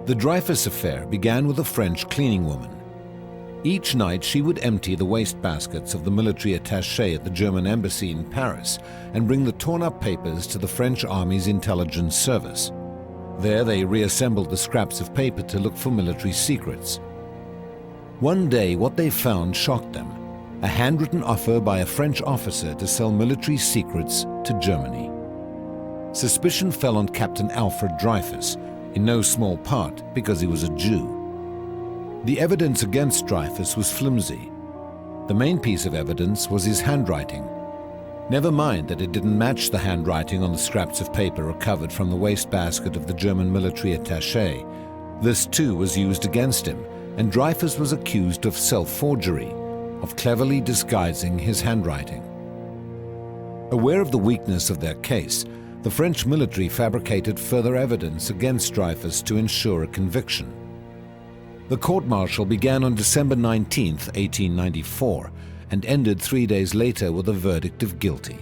The Dreyfus affair began with a French cleaning woman. Each night she would empty the wastebaskets of the military attaché at the German embassy in Paris and bring the torn-up papers to the French army's intelligence service. There they reassembled the scraps of paper to look for military secrets. One day what they found shocked them: a handwritten offer by a French officer to sell military secrets to Germany. Suspicion fell on Captain Alfred Dreyfus, in no small part because he was a Jew. The evidence against Dreyfus was flimsy. The main piece of evidence was his handwriting. Never mind that it didn't match the handwriting on the scraps of paper recovered from the wastebasket of the German military attaché. This too was used against him, and Dreyfus was accused of self-forgery, of cleverly disguising his handwriting. Aware of the weakness of their case, the French military fabricated further evidence against Dreyfus to ensure a conviction. The court-martial began on December 19, 1894, and ended 3 days later with a verdict of guilty.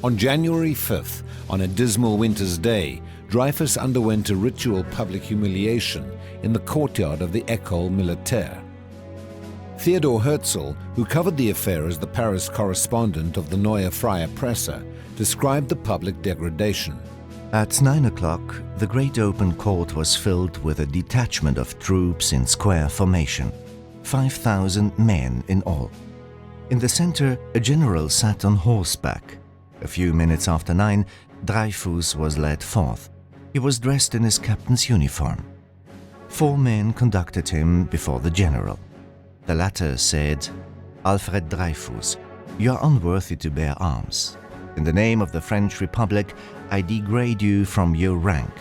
On January 5th, on a dismal winter's day, Dreyfus underwent a ritual public humiliation in the courtyard of the École Militaire. Theodor Herzl, who covered the affair as the Paris correspondent of the Neue Freie Presse, described the public degradation. At 9 o'clock, the great open court was filled with a detachment of troops in square formation, 5,000 men in all. In the center, a general sat on horseback. A few minutes after 9, Dreyfus was led forth. He was dressed in his captain's uniform. 4 men conducted him before the general. The latter said, "Alfred Dreyfus, you are unworthy to bear arms. In the name of the French Republic, I degrade you from your rank.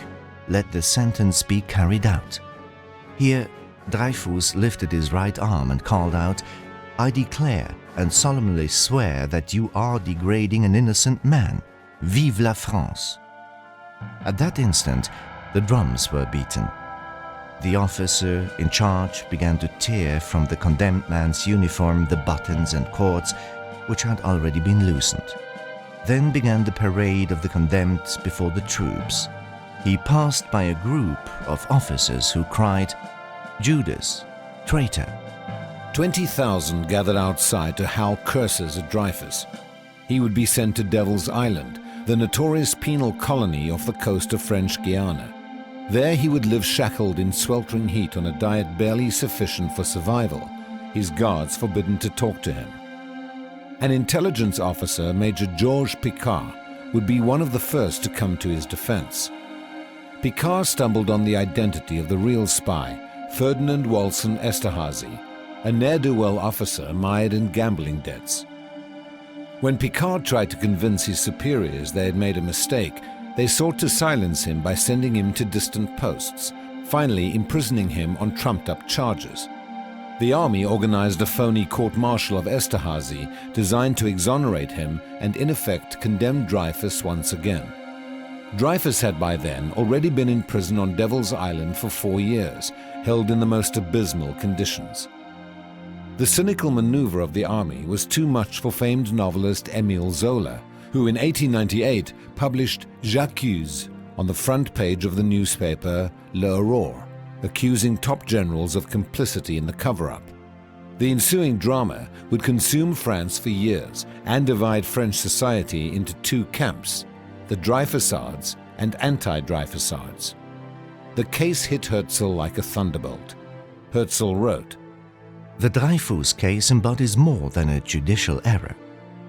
Let the sentence be carried out." Here, Dreyfus lifted his right arm and called out, "I declare and solemnly swear that you are degrading an innocent man. Vive la France!" At that instant, the drums were beaten. The officer in charge began to tear from the condemned man's uniform the buttons and cords which had already been loosened. Then began the parade of the condemned before the troops. He passed by a group of officers who cried, "Judas, traitor!" 20,000 gathered outside to howl curses at Dreyfus. He would be sent to Devil's Island, the notorious penal colony off the coast of French Guiana. There he would live shackled in sweltering heat on a diet barely sufficient for survival, his guards forbidden to talk to him. An intelligence officer, Major Georges Picard, would be one of the first to come to his defense. Picard stumbled on the identity of the real spy, Ferdinand Walson Esterhazy, a ne'er-do-well officer mired in gambling debts. When Picard tried to convince his superiors they had made a mistake, they sought to silence him by sending him to distant posts, finally imprisoning him on trumped-up charges. The army organized a phony court-martial of Esterhazy designed to exonerate him and in effect condemn Dreyfus once again. Dreyfus had by then already been in prison on Devil's Island for 4 years, held in the most abysmal conditions. The cynical maneuver of the army was too much for famed novelist Émile Zola, who in 1898 published J'accuse on the front page of the newspaper L'Aurore, accusing top generals of complicity in the cover-up. The ensuing drama would consume France for years and divide French society into 2 camps, the Dreyfusards and anti-Dreyfusards. The case hit Herzl like a thunderbolt. Herzl wrote, "The Dreyfus case embodies more than a judicial error.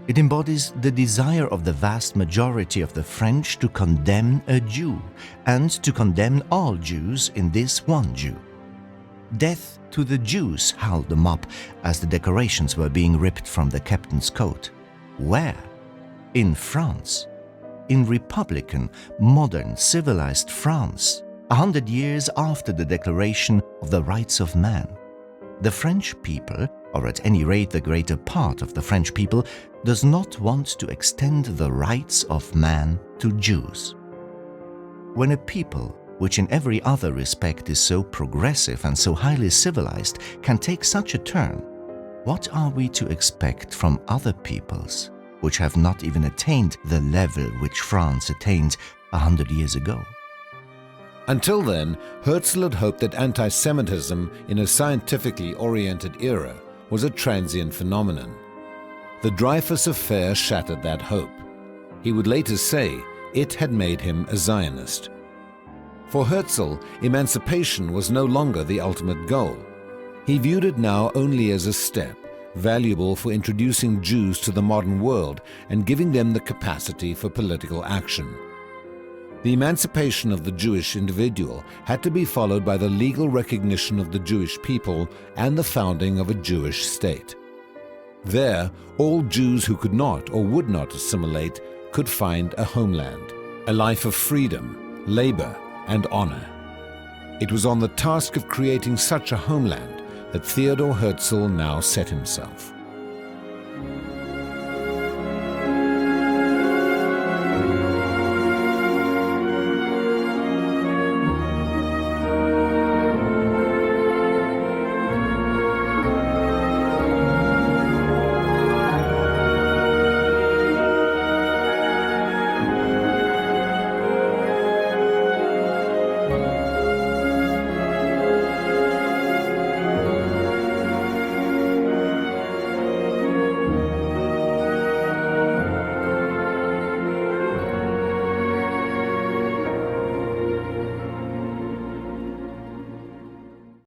It embodies the desire of the vast majority of the French to condemn a Jew, and to condemn all Jews in this one Jew. Death to the Jews, howled the mob as the decorations were being ripped from the captain's coat. Where? In France. In republican, modern, civilized France, 100 years after the Declaration of the Rights of Man. The French people, or at any rate the greater part of the French people, does not want to extend the rights of man to Jews." When a people, which in every other respect is so progressive and so highly civilized, can take such a turn, what are we to expect from other peoples, which have not even attained the level which France attained 100 years ago? Until then, Herzl had hoped that anti-Semitism in a scientifically oriented era was a transient phenomenon. The Dreyfus affair shattered that hope. He would later say it had made him a Zionist. For Herzl, emancipation was no longer the ultimate goal. He viewed it now only as a step, valuable for introducing Jews to the modern world and giving them the capacity for political action. The emancipation of the Jewish individual had to be followed by the legal recognition of the Jewish people and the founding of a Jewish state. There, all Jews who could not or would not assimilate could find a homeland, a life of freedom, labor, and honor. It was on the task of creating such a homeland that Theodor Herzl now set himself.